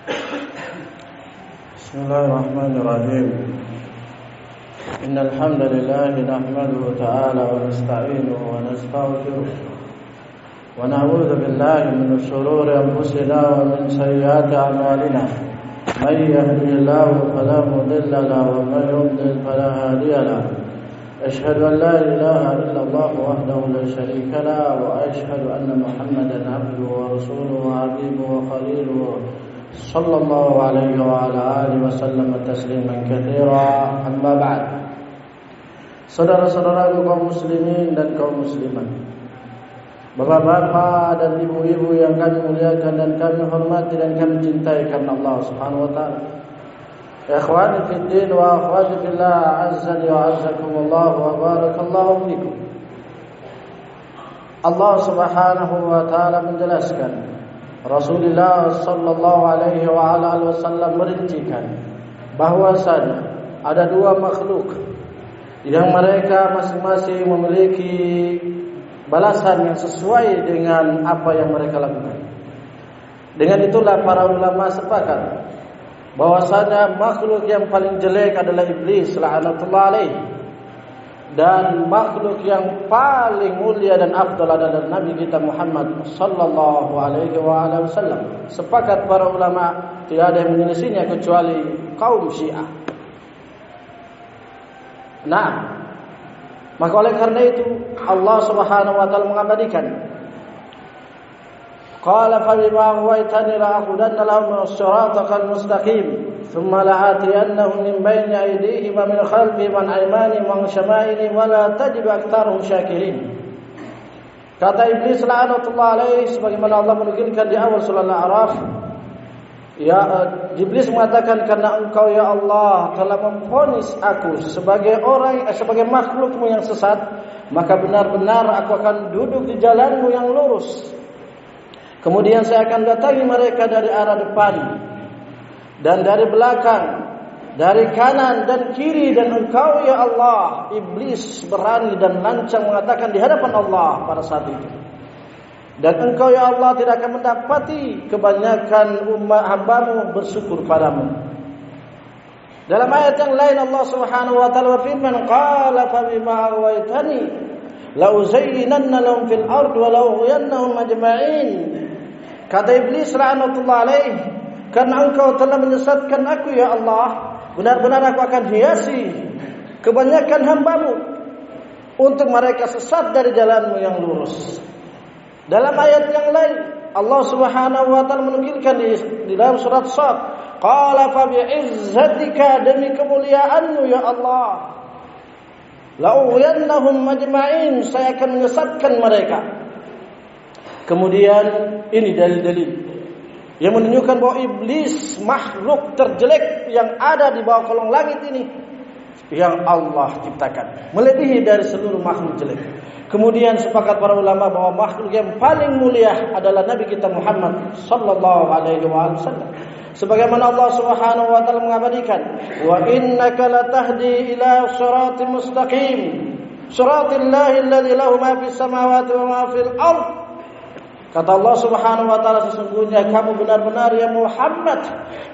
Bismillahirrahmanirrahim. Innal hamdalillah nahmaduhu ta'ala wa nasta'inuhu wa nastaghfiruh wa na'udzu billahi min shururi anfusina wa min sayyiati a'malina. May yahdihillahu fala mudilla lahu wa may yudlil fala hadiya lahu. Ashhadu an la ilaha illallah wahdahu la sharika lahu wa ashhadu anna Muhammadan 'abduhu wa rasuluhu wa habibuhu wa khaliluhu sallallahu alaihi wa ala alihi wa sallam tasliman katsira. Amma ba'd. Saudara-saudaraku kaum muslimin dan kaum muslimat, bapak-bapak dan ibu-ibu yang kami muliakan dan kami hormati dan kami cintai karena Allah Subhanahu wa taala. Ikhwani fid din wa akhwati fillah, azzani wa azzakumullah wa barakallahu fikum. Allah Subhanahu wa taala menjelaskan, Rasulullah sallallahu alaihi wa ala alihi wasallam merincikan bahwasanya ada dua makhluk yang mereka masing-masing memiliki balasan yang sesuai dengan apa yang mereka lakukan. Dengan itulah para ulama sepakat bahwasanya makhluk yang paling jelek adalah iblis la'natullah alaihi, dan makhluk yang paling mulia dan afdal adalah Nabi kita Muhammad sallallahu alaihi wasallam. Sepakat para ulama, tidak ada yang menyelisihinya kecuali kaum Syiah. Nah, maka oleh karena itu Allah Subhanahu wa taala mengabadikan, qala fa bima aghwaytani la'aqudanna lahum siratal mustaqim thumma la'atiyannahum min bayni aydihim wa min khalfihim wa an aymanihim wa an shama'ilihim wa la tajidu aktsarahum syakirin. Kata iblis la'natullah alaihi, sebagaimana Allah menukilkan di awal surah Al-A'raf, iblis mengatakan, karena engkau ya Allah telah memvonis aku sebagai makhlukmu yang sesat, maka benar-benar aku akan duduk di jalanmu yang lurus. Kemudian saya akan datangi mereka dari arah depan dan dari belakang, dari kanan dan kiri, dan engkau ya Allah, iblis berani dan lancang mengatakan di hadapan Allah pada saat itu, dan engkau ya Allah tidak akan mendapati kebanyakan umat hambamu bersyukur padamu. Dalam ayat yang lain Allah Subhanahu wa taala berfirman, qala fa bima aghwaytani la uzayyinanna lahum fil ardi wa la ughwiyannahum ajma'in. Kata iblis la'natullah alaih, karena engkau telah menyesatkan aku ya Allah, benar-benar aku akan hiasi kebanyakan hambamu untuk mereka sesat dari jalanmu yang lurus. Dalam ayat yang lain Allah Subhanahu wa taala menukilkan di dalam surat Shad, qala fa bi'izzatika, demi kemuliaanmu ya Allah, la'ughwiyannahum ajma'in, saya akan menyesatkan mereka. Kemudian ini dalil-dalil yang menunjukkan bahwa iblis makhluk terjelek yang ada di bawah kolong langit ini yang Allah ciptakan, melebihi dari seluruh makhluk jelek. Kemudian sepakat para ulama bahwa makhluk yang paling mulia adalah Nabi kita Muhammad sallallahu alaihi wasallam. Sebagaimana Allah Subhanahu wa taala mengabadikan, wa innaka latahdi ila siratal mustaqim, siratillahi alladzi lahu ma fis samawati wa ma fil ardh. Kata Allah Subhanahu wa taala, sesungguhnya kamu benar-benar ya Muhammad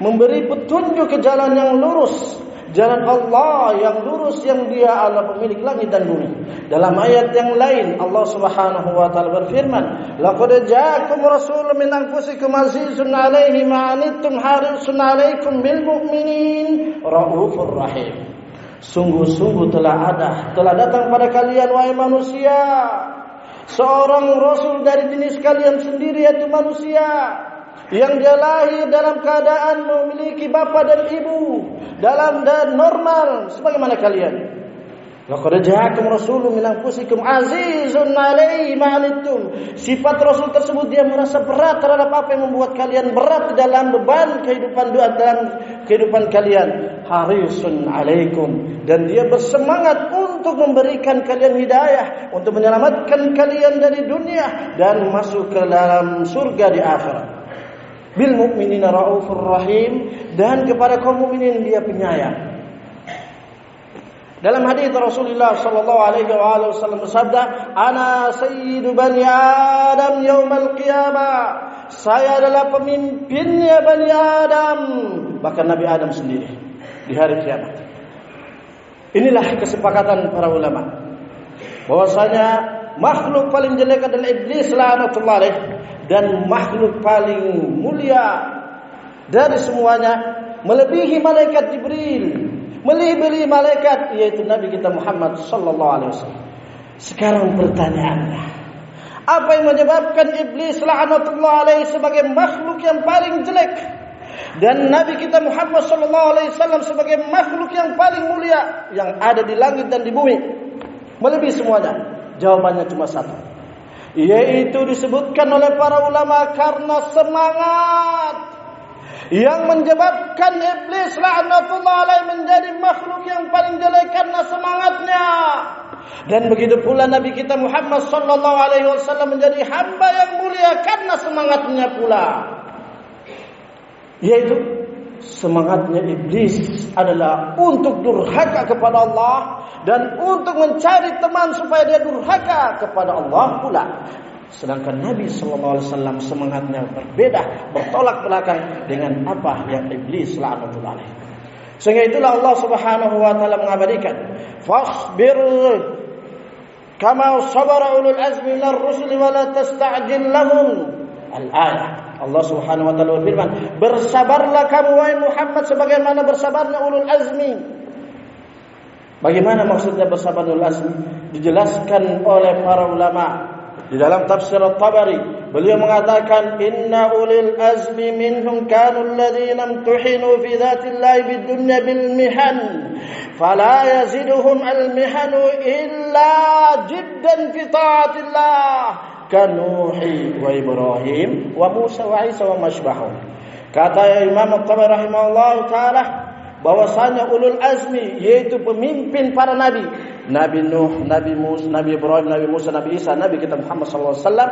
memberi petunjuk ke jalan yang lurus, jalan Allah yang lurus, yang Dia Allah pemilik langit dan bumi. Dalam ayat yang lain Allah Subhanahu wa taala berfirman, laqad ja'akum rasulun min anfusikum azizun 'alaihi ma 'anittum harisun 'alaikum bil mu'minin raufur rahim. Sungguh-sungguh telah datang pada kalian wahai manusia seorang rasul dari jenis kalian sendiri, yaitu manusia, yang dia lahir dalam keadaan memiliki bapa dan ibu, dalam dan normal sebagaimana kalian. Laqad ja'akum rasulun min anfusikum azizun 'alaihi ma 'anittum. Sifat rasul tersebut, dia merasa berat terhadap apa yang membuat kalian berat dalam beban kehidupan kalian. Harisun 'alaikum, dan dia bersemangat untuk memberikan kalian hidayah, untuk menyelamatkan kalian dari dunia dan masuk ke dalam surga di akhirat. Bil mu'minina raufur rahim, dan kepada kaum mukminin dia penyayang. Dalam hadis Rasulullah sallallahu alaihi wasallam bersabda, "Ana sayyidu bani Adam yaumal qiyamah." saya adalah pemimpinnya Bani Adam, bahkan Nabi Adam sendiri di hari kiamat. Inilah kesepakatan para ulama bahwasanya makhluk paling jelek adalah iblis laknatullah alaih, dan makhluk paling mulia dari semuanya melebihi malaikat Jibril, melebihi malaikat, yaitu Nabi kita Muhammad sallallahu alaihi wasallam. Sekarang pertanyaannya, apa yang menyebabkan iblis laknatullah alaih sebagai makhluk yang paling jelek dan Nabi kita Muhammad sallallahu alaihi wasallam sebagai makhluk yang paling mulia yang ada di langit dan di bumi, melebihi semuanya? Jawabannya cuma satu, yaitu disebutkan oleh para ulama karena semangat yang menyebabkan iblis laknatullah alaih menjadi makhluk yang paling jelek karena semangatnya. Dan begitu pula Nabi kita Muhammad sallallahu alaihi wasallam menjadi hamba yang mulia karena semangatnya pula. Yaitu semangatnya iblis adalah untuk durhaka kepada Allah dan untuk mencari teman supaya dia durhaka kepada Allah pula. Sedangkan Nabi sallallahu alaihi wasallam semangatnya berbeda, bertolak belakang dengan apa yang iblis laknatullah alaih. Sehingga itulah Allah Subhanahu wa taala mengabadikan, "Fasbir kama sabara ulul azmi minar rusuli wa la tasta'jil lahum." Al-ayah. Allah Subhanahu wa taala berfirman, "Bersabarlah kamu wahai Muhammad sebagaimana bersabarnya ulul azmi." Bagaimana maksudnya bersabar ulul azmi? Dijelaskan oleh para ulama di dalam tafsir At-Tabari. Beliau mengatakan, "Inna ulil azmi minhum kanu alladhina imtuhinu fi dzatillahi bid dunya bil mihan, fala yaziduhum al mihanu illa jiddan fi taatillah, kanuhi wa Ibrahim wa Musa wa Isa wa masybahum." Kata Imam At-Tabari rahimahullah taala bahwasanya ulul azmi yaitu pemimpin para nabi, Nabi Nuh, Nabi Musa, Nabi Ibrahim, Nabi Musa, Nabi Isa, Nabi kita Muhammad sallallahu alaihi wasallam,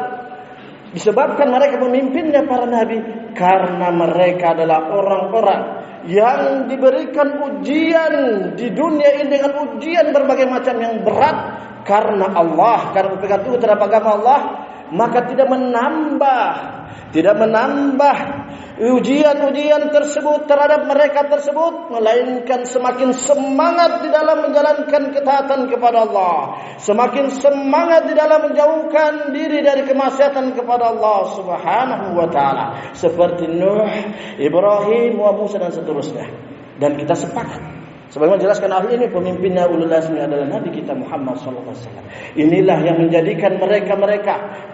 disebabkan mereka pemimpinnya para nabi karena mereka adalah orang-orang yang diberikan ujian di dunia ini dengan ujian berbagai macam yang berat karena Allah, karena berpegang teguh terhadap agama Allah, maka tidak menambah ujian-ujian tersebut terhadap mereka tersebut, melainkan semakin semangat di dalam menjalankan ketaatan kepada Allah, semakin semangat di dalam menjauhkan diri dari kemaksiatan kepada Allah Subhanahu wa taala, seperti Nuh, Ibrahim, wa Musa dan seterusnya. Dan kita sepakat sebagaimana jelaskan ahli ini, pemimpinnya ulul azmi adalah Nabi kita Muhammad sallallahu alaihi wasallam. Inilah yang menjadikan mereka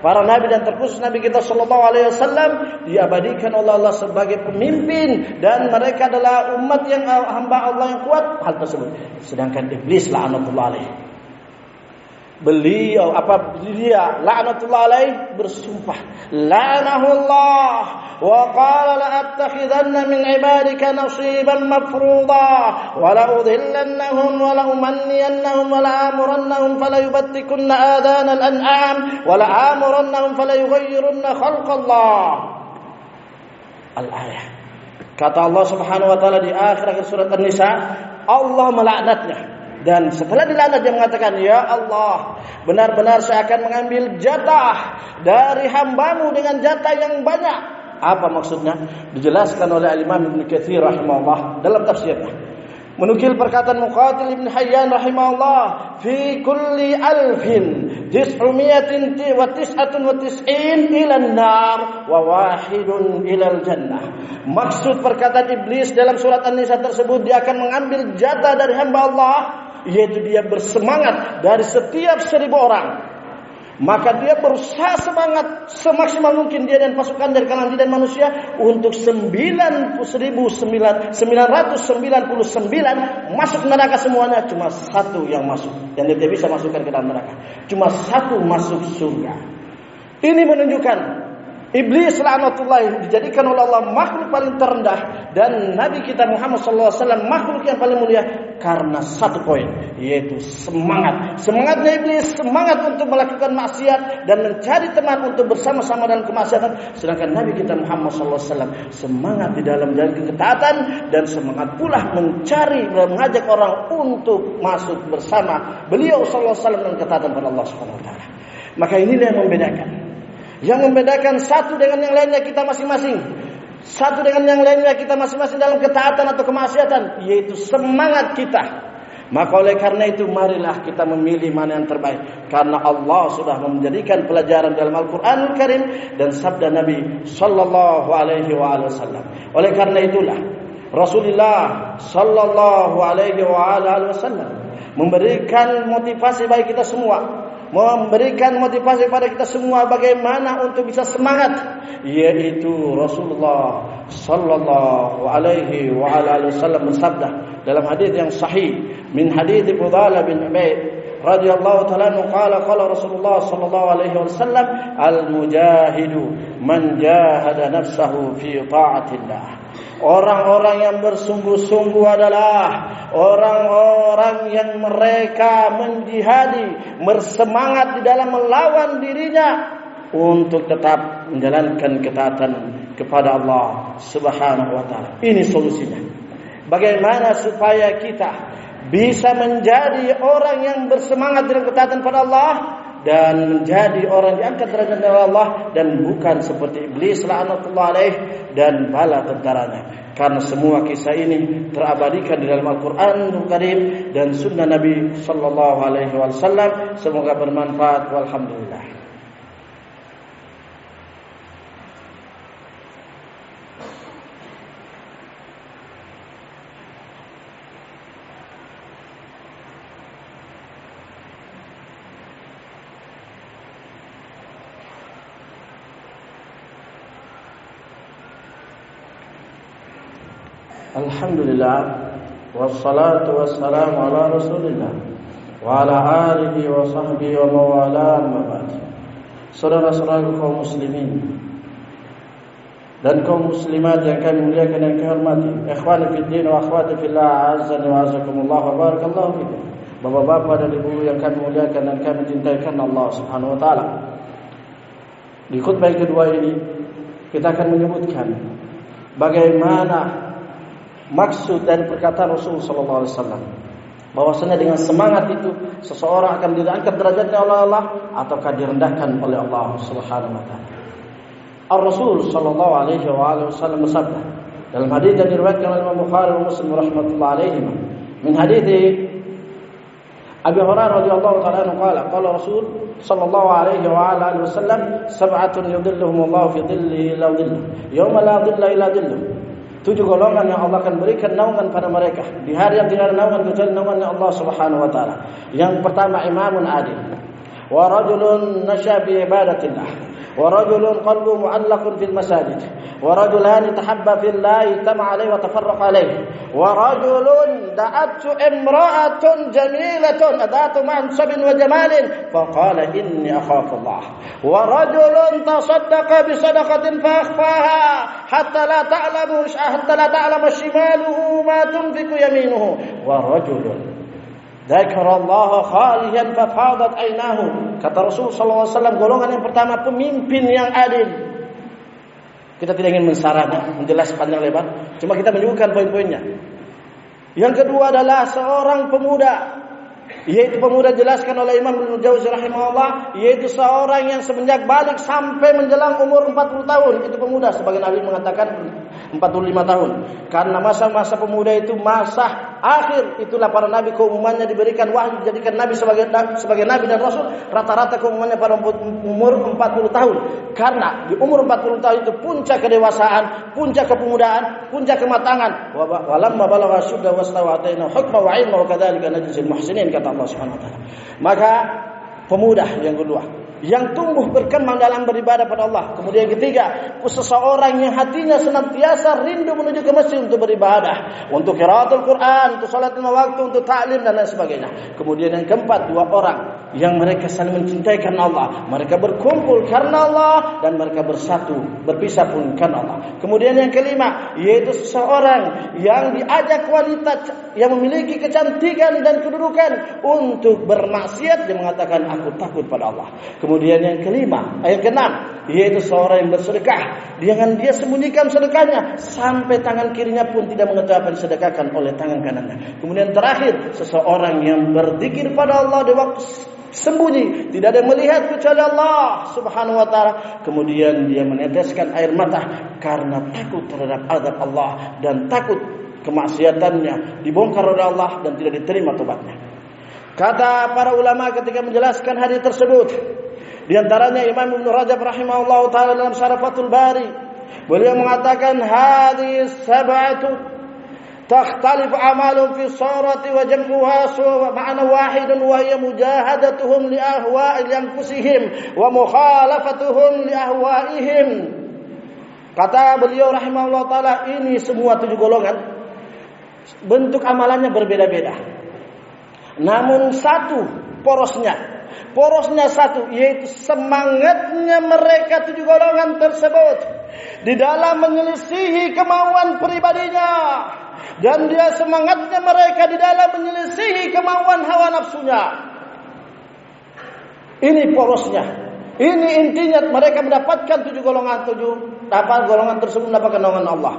para nabi dan terkhusus Nabi kita sallallahu alaihi wasallam diabadikan oleh Allah sebagai pemimpin, dan mereka adalah umat yang hamba Allah yang kuat hal tersebut. Sedangkan iblis laknatullah alaih, beliau laknatullah alaih bersumpah, la'anahullah wa qala la attakhidanna min ibadika nasiban mafruḍa wa la udhillannahum wa la umanniyannahum wa la amurannahum fala yubattikunna adana al-an'am wa la amurannahum fala yughayyirunna khalqallah. Al-ayah. Kata Allah Subhanahu wa taala di akhir surat An-Nisa, Allah melaknatnya. Dan setelah dilaknat dia mengatakan, "Ya Allah, benar-benar saya akan mengambil jatah dari hambamu dengan jatah yang banyak." Apa maksudnya? Dijelaskan oleh Imam Ibnu Katsir rahimahullah dalam tafsirnya. Menukil perkataan Muqatil Ibn Hayyan rahimahullah, "Fi kulli alfin tis'umiyatin wa tis'atun wa tis'in ila an-nar wa wahidun ila al-jannah." Maksud perkataan iblis dalam surat An-Nisa tersebut, dia akan mengambil jatah dari hamba Allah, yaitu dia bersemangat dari setiap 1000 orang. Maka dia berusaha semangat semaksimal mungkin, dia dan pasukan dari kalangan jin dan manusia, untuk 99999 masuk neraka semuanya. Cuma satu yang masuk, yang dia bisa masukkan ke dalam neraka. Cuma satu masuk surga. Ini menunjukkan iblis laknatullah dijadikan oleh Allah makhluk paling terendah, dan Nabi kita Muhammad SAW makhluk yang paling mulia karena satu poin, yaitu semangat. Semangatnya iblis, semangat untuk melakukan maksiat dan mencari teman untuk bersama-sama dalam kemaksiatan. Sedangkan Nabi kita Muhammad SAW semangat di dalam menjalankan ketaatan, dan semangat pula mencari dan mengajak orang untuk masuk bersama beliau SAW dalam ketaatan pada Allah Subhanahu wa taala. Maka inilah yang membedakan. Yang membedakan satu dengan yang lainnya kita masing-masing. Satu dengan yang lainnya kita masing-masing dalam ketaatan atau kemaksiatan, yaitu semangat kita. Maka oleh karena itu marilah kita memilih mana yang terbaik. Karena Allah sudah menjadikan pelajaran dalam Al-Quranul Karim dan sabda Nabi Sallallahu Alaihi Wasallam. Oleh karena itulah Rasulullah Sallallahu Alaihi Wasallam memberikan motivasi bagi kita semua, memberikan motivasi pada kita semua bagaimana untuk bisa semangat, yaitu Rasulullah sallallahu alaihi wasallam bersabda dalam hadis yang sahih min hadis Fudalah bin Ubaid radhiyallahu ta'ala anhu qala Rasulullah sallallahu alaihi wasallam al-mujahidu man jahada nafsahu fi ta'atillah. Orang-orang yang bersungguh-sungguh adalah orang-orang yang mereka menjihadi, bersemangat di dalam melawan dirinya untuk tetap menjalankan ketaatan kepada Allah Subhanahu wa taala. Ini solusinya. Bagaimana supaya kita bisa menjadi orang yang bersemangat dalam ketaatan pada Allah dan menjadi orang diangkat derajat oleh Allah dan bukan seperti iblis la'natullah alaih dan bala tentaranya. Karena semua kisah ini terabadikan di dalam Al-Qur'anul Karim dan sunnah Nabi sallallahu alaihi wasallam. Semoga bermanfaat walhamdulillah. Alhamdulillah wassalatu wassalamu ala Rasulillah wa ala alihi wa sahbihi wa mawala amma ba'd. Saudara-saudara kaum muslimin dan kaum muslimat yang kami muliakan dan kami hormati, ikhwani fid din wa akhwati fillah, azzani wa azakumullah wa barakallahu fikum. Bapak-bapak dan ibu yang kami muliakan dan kami cintai karena Allah Subhanahu wa taala. Di khutbah yang kedua ini kita akan menyebutkan bagaimana maksud dari perkataan Rasul sallallahu alaihi wasallam, bahwasanya dengan semangat itu seseorang akan diangkat derajatnya oleh Allah ataukah direndahkan oleh Allah Subhanahu wa taala. Ar-Rasul sallallahu alaihi wasallam bersabda dalam hadis yang diriwayatkan oleh Imam Bukhari dan Muslim rahimahullah alaihim min hadis Abi Hurairah radhiyallahu ta'ala anhu qala Rasul sallallahu alaihi wasallam sab'atun yudhilluhum Allah fi dhillihi ila dhillihi yawma la dhilla illa dhilluh. 7 golongan yang Allah akan berikan naungan pada mereka di hari yang tidak ada naungan kecuali naungannya Allah Subhanahu wa taala. Yang pertama imamun adil, wa rajulun nasya bi ibadatillah, wa rajulun qalbuhu mu'allaqun fil masajid, wa rajulani tahabba fillah tama alaihi wa tafarraqa alaihi, wa rajulun da'atu imra'atun jamilatun adatu mansabin wa jamalin faqala inni akhafu Allah, wa rajulun tasaddaqa bi sadaqatin fa akhfaha hatta la ta'lamu shimaluhu ma tunfiqu yaminuhu, wa rajulun dzakara Allah khaliyan fa fadat aynahu. Kata Rasul sallallahu alaihi wasallam, golongan yang pertama pemimpin yang adil. Kita tidak ingin mensarahnya, menjelaskan panjang lebar, cuma kita menyebutkan poin-poinnya. Yang kedua adalah seorang pemuda, yaitu pemuda jelaskan oleh Imam Ibnu Jauzi rahimahullah, yaitu seorang yang semenjak balik sampai menjelang umur 40 tahun, itu pemuda. Sebagian ahli mengatakan 45 tahun. Karena masa-masa pemuda itu masa akhir. Itulah para nabi keumumannya diberikan wahyu dijadikan nabi sebagai nabi dan rasul. Rata-rata keumumannya pada umur 40 tahun. Karena di umur 40 tahun itu puncak kedewasaan, puncak kepemudaan, puncak kematangan. Walamma balagha ashuddahu wastawa ataina hukma wa ilma wa kadzalika najzil muhsinin, kata Allah Subhanahu wa taala. Maka pemuda yang kedua yang tumbuh berkembang dalam beribadah pada Allah. Kemudian yang ketiga, seseorang yang hatinya senantiasa rindu menuju ke masjid untuk beribadah, untuk qiraatul Quran, untuk salat lima waktu, untuk ta'lim dan lain sebagainya. Kemudian yang keempat, 2 orang yang mereka saling mencintai karena Allah, mereka berkumpul karena Allah dan mereka bersatu, berpisah pun karena Allah. Kemudian yang kelima, yaitu seseorang yang diajak wanita yang memiliki kecantikan dan kedudukan untuk bermaksiat, dia mengatakan aku takut pada Allah. Kemudian yang keenam, yaitu seorang yang bersedekah, dengan dia sembunyikan sedekahnya sampai tangan kirinya pun tidak mengetahui apa yang disedekahkan oleh tangan kanannya. Kemudian terakhir, seseorang yang berzikir pada Allah di waktu sembunyi, tidak ada yang melihat kecuali Allah Subhanahu wa taala. Kemudian dia meneteskan air mata karena takut terhadap azab Allah dan takut kemaksiatannya dibongkar oleh Allah dan tidak diterima tobatnya. Kata para ulama ketika menjelaskan hadis tersebut, di antaranya Imam Ibnu Rajab rahimahullahu taala dalam Syarah Fathul Bari, beliau mengatakan hadis sab'atu تختلف أعمالهم في الصورة وجمعها معنى واحد وهي مجاهدتهم لأهواء أنفسهم ومخالفتهم لأهوائهم. Kata beliau rahimahullah ta'ala, ini semua 7 golongan bentuk amalannya berbeda-beda, namun satu porosnya satu, yaitu semangatnya mereka 7 golongan tersebut di dalam menyelisihi kemauan pribadinya, dan dia semangatnya mereka di dalam menyelisihi kemauan hawa nafsunya. Ini porosnya, ini intinya mereka mendapatkan 7 golongan tersebut mendapatkan naungan Allah.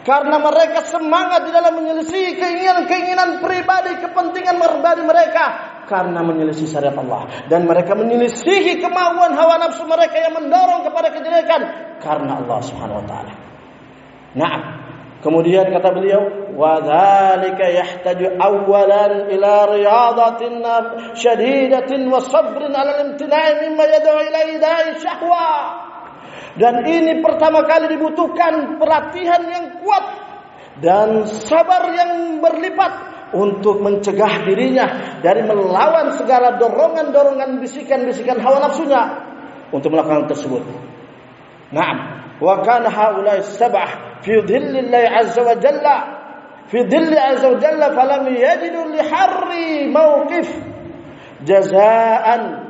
Karena mereka semangat di dalam menyelisihi keinginan pribadi, kepentingan pribadi mereka, karena menyelisih syariat Allah, dan mereka menyelisihi kemauan hawa nafsu mereka yang mendorong kepada kejelekan karena Allah Subhanahu wa taala. Naam. Kemudian kata beliau, wa dzalika yahtaju awwalan ila riyadatin syadidatin wa sabrin 'ala al-imtina'i mimma yad'u ilaihi da'i syahwa. Dan ini pertama kali dibutuhkan perhatian yang kuat dan sabar yang berlipat untuk mencegah dirinya dari melawan segala dorongan-dorongan bisikan-bisikan hawa nafsunya untuk melakukan tersebut. Naam, wa kana haula'i sab'ah fi dhillillahi azza wa jalla fi dhilli azza wa jalla falam yajidu li harri mawqif jazaan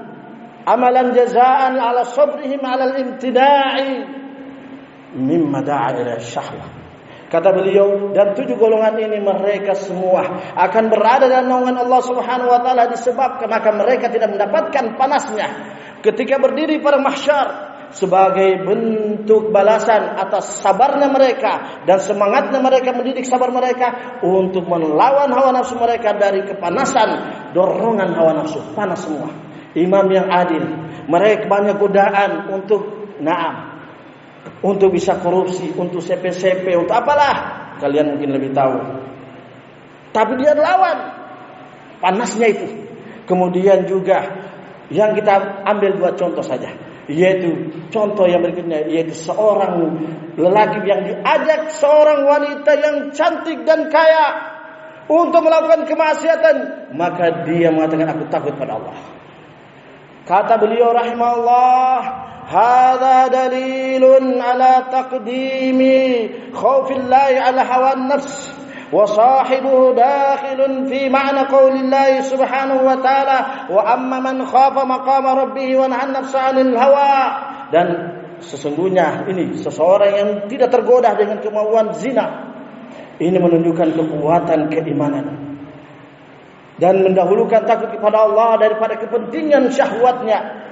amalan jazaan ala sabrihim ala al-imtina'i mimma da'a ila syahwah. Kata beliau, dan 7 golongan ini mereka semua akan berada dalam naungan Allah Subhanahu wa taala disebabkan maka mereka tidak mendapatkan panasnya ketika berdiri pada mahsyar, sebagai bentuk balasan atas sabarnya mereka dan semangatnya mereka mendidik sabar mereka untuk melawan hawa nafsu mereka dari kepanasan dorongan hawa nafsu. Panas semua. Imam yang adil, mereka banyak godaan untuk bisa korupsi, untuk CP, untuk apalah, kalian mungkin lebih tahu. Tapi dia lawan panasnya itu. Kemudian juga yang kita ambil 2 contoh saja, yaitu contoh yang berikutnya, yaitu seorang lelaki yang diajak seorang wanita yang cantik dan kaya untuk melakukan kemaksiatan, maka dia mengatakan aku takut pada Allah. Kata beliau rahimahullah, hadza dalilun ala taqdimi khaufillahi ala hawan nafs wa sahibuhu dakhilun fi ma'na qaulillahi subhanahu wa ta'ala wa amma man khafa maqama rabbih wa nahan nafsa 'anil hawa. Dan sesungguhnya ini seseorang yang tidak tergoda dengan kemauan zina, ini menunjukkan kekuatan keimanan dan mendahulukan takut kepada Allah daripada kepentingan syahwatnya.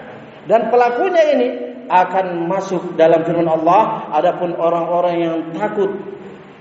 Dan pelakunya ini akan masuk dalam firman Allah, adapun orang-orang yang takut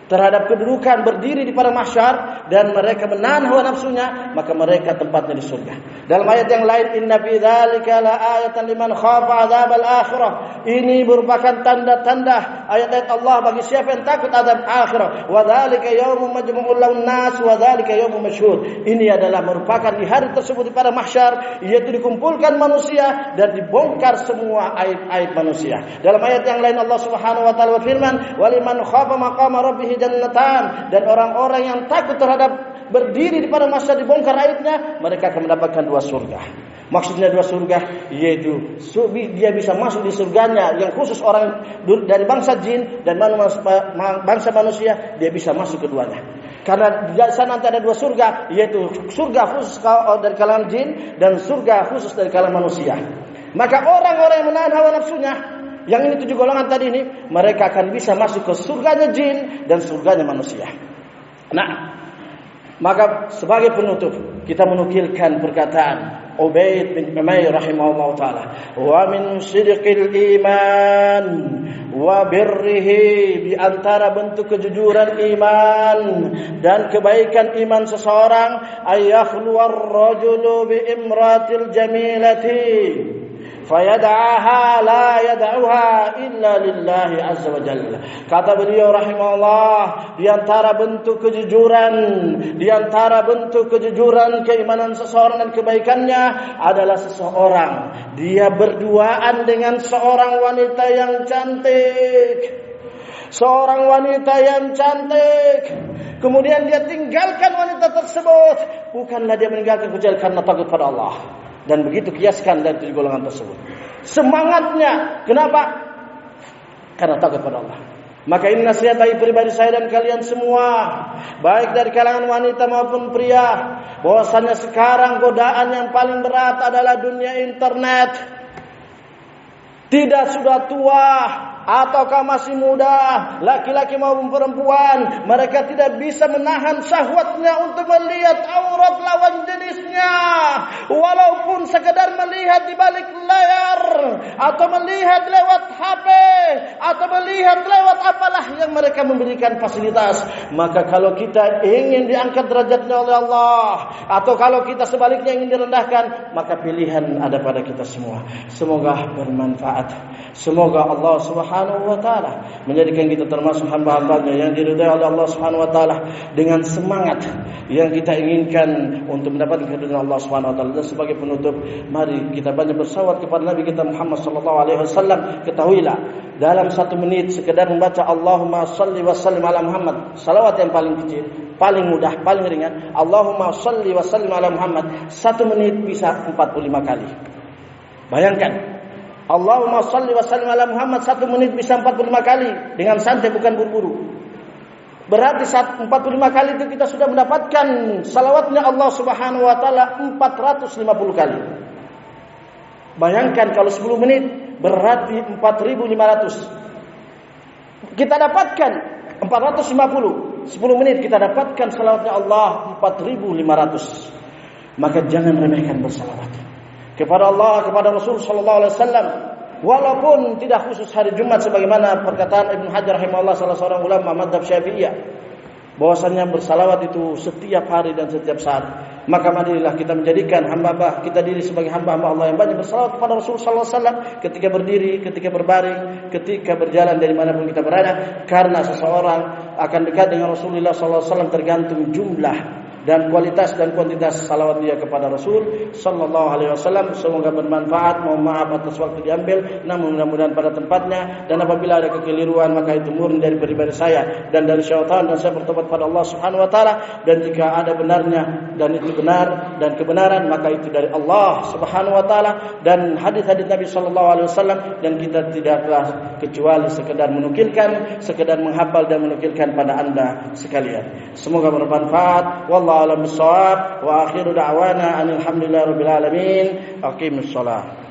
terhadap kedudukan berdiri di padang mahsyar dan mereka menahan hawa nafsunya, maka mereka tempatnya di surga. Dalam ayat yang lain, inna fi dzalika la ayatan liman khafa adzabal akhirah. Ini merupakan tanda-tanda ayat-ayat Allah bagi siapa yang takut azab akhirah. Wa dzalika yaumun majmu'ul lahun nas wa dzalika yaumun mashhud. Ini adalah merupakan di hari tersebut di padang mahsyar, yaitu dikumpulkan manusia dan dibongkar semua aib-aib manusia. Dalam ayat yang lain Allah Subhanahu wa taala berfirman, "Waliman khafa maqama rabbih jannatan." Dan orang-orang yang takut terhadap berdiri di padang mahsyar dibongkar aibnya, mereka akan mendapatkan 2 surga. Maksudnya 2 surga, yaitu dia bisa masuk di surganya yang khusus orang dari bangsa jin dan bangsa manusia, dia bisa masuk keduanya. Karena di sana nanti ada 2 surga, yaitu surga khusus dari kalangan jin dan surga khusus dari kalangan manusia. Maka orang-orang yang menahan hawa nafsunya, yang ini 7 golongan tadi ini, mereka akan bisa masuk ke surganya jin dan surganya manusia. Nah, maka sebagai penutup kita menukilkan perkataan Ubaid bin Umair rahimahullah taala, wa min sidqil iman wa birrihi, di antara bentuk kejujuran iman dan kebaikan iman seseorang, ayakhluwar rajulu bi imratil jamilati fayad'aha la yad'uha illa lillahi azza wa jalla. Kata beliau rahimahullah, di antara bentuk kejujuran keimanan seseorang dan kebaikannya adalah seseorang dia berduaan dengan seorang wanita yang cantik. Seorang wanita yang cantik, kemudian dia tinggalkan wanita tersebut, bukanlah dia meninggalkan kecuali karena takut pada Allah. Dan begitu kiaskan dari 7 golongan tersebut. Semangatnya, kenapa? Karena takut pada Allah. Maka ini nasihat bagi pribadi saya dan kalian semua, baik dari kalangan wanita maupun pria, bahwasanya sekarang godaan yang paling berat adalah dunia internet. Tidak sudah tua ataukah masih muda, laki-laki maupun perempuan, mereka tidak bisa menahan syahwatnya untuk melihat aurat lawan jenisnya, walaupun sekedar melihat di balik layar, atau melihat lewat HP, atau melihat lewat apalah yang mereka memberikan fasilitas. Maka kalau kita ingin diangkat derajatnya oleh Allah, atau kalau kita sebaliknya ingin direndahkan, maka pilihan ada pada kita semua. Semoga bermanfaat. Semoga Allah Subhanahu wa taala menjadikan kita termasuk hamba-hambanya yang diridai oleh Allah Subhanahu wa taala dengan semangat yang kita inginkan untuk mendapatkan keridhaan Allah Subhanahu wa taala. Dan sebagai penutup, mari kita banyak bersalawat kepada Nabi kita Muhammad sallallahu alaihi wasallam. Ketahuilah, dalam 1 menit sekedar membaca Allahumma shalli wa sallim ala Muhammad, salawat yang paling kecil, paling mudah, paling ringan, Allahumma shalli wa sallim ala Muhammad, 1 menit bisa 45 kali. Bayangkan, Allahumma shalli wa sallim ala Muhammad 1 menit bisa 45 kali dengan santai, bukan buru-buru. Berarti 45 kali itu kita sudah mendapatkan salawatnya Allah Subhanahu wa taala 450 kali. Bayangkan kalau 10 menit berarti 4.500. Kita dapatkan 450. 10 menit kita dapatkan salawatnya Allah 4.500. Maka jangan remehkan bersalawat kepada Allah, kepada Rasul sallallahu alaihi wasallam, walaupun tidak khusus hari Jumat sebagaimana perkataan Ibnu Hajar rahimahullah, salah seorang ulama mazhab Syafi'iyah, bahwasanya bersalawat itu setiap hari dan setiap saat. Maka marilah kita menjadikan hamba kita diri sebagai hamba-hamba Allah yang banyak bersalawat kepada Rasul sallallahu alaihi wasallam ketika berdiri, ketika berbaring, ketika berjalan dari manapun kita berada, karena seseorang akan dekat dengan Rasulullah sallallahu alaihi wasallam tergantung jumlah dan kualitas dan kuantitas salawat dia kepada Rasul sallallahu alaihi wasallam. Semoga bermanfaat. Mohon maaf atas waktu diambil, namun mudah-mudahan pada tempatnya. Dan apabila ada kekeliruan, maka itu murni dari pribadi saya dan dari syaitan, dan saya bertobat pada Allah Subhanahu wa taala. Dan jika ada benarnya dan itu benar dan kebenaran, maka itu dari Allah Subhanahu wa taala dan hadis-hadis Nabi sallallahu alaihi wasallam, dan kita tidaklah kecuali sekedar menukilkan, sekedar menghafal dan menukilkan pada Anda sekalian. Semoga bermanfaat. Wallahu a'lam bissawab, wa akhiru da'wana alhamdulillahi rabbil alamin. Aqimus shalah.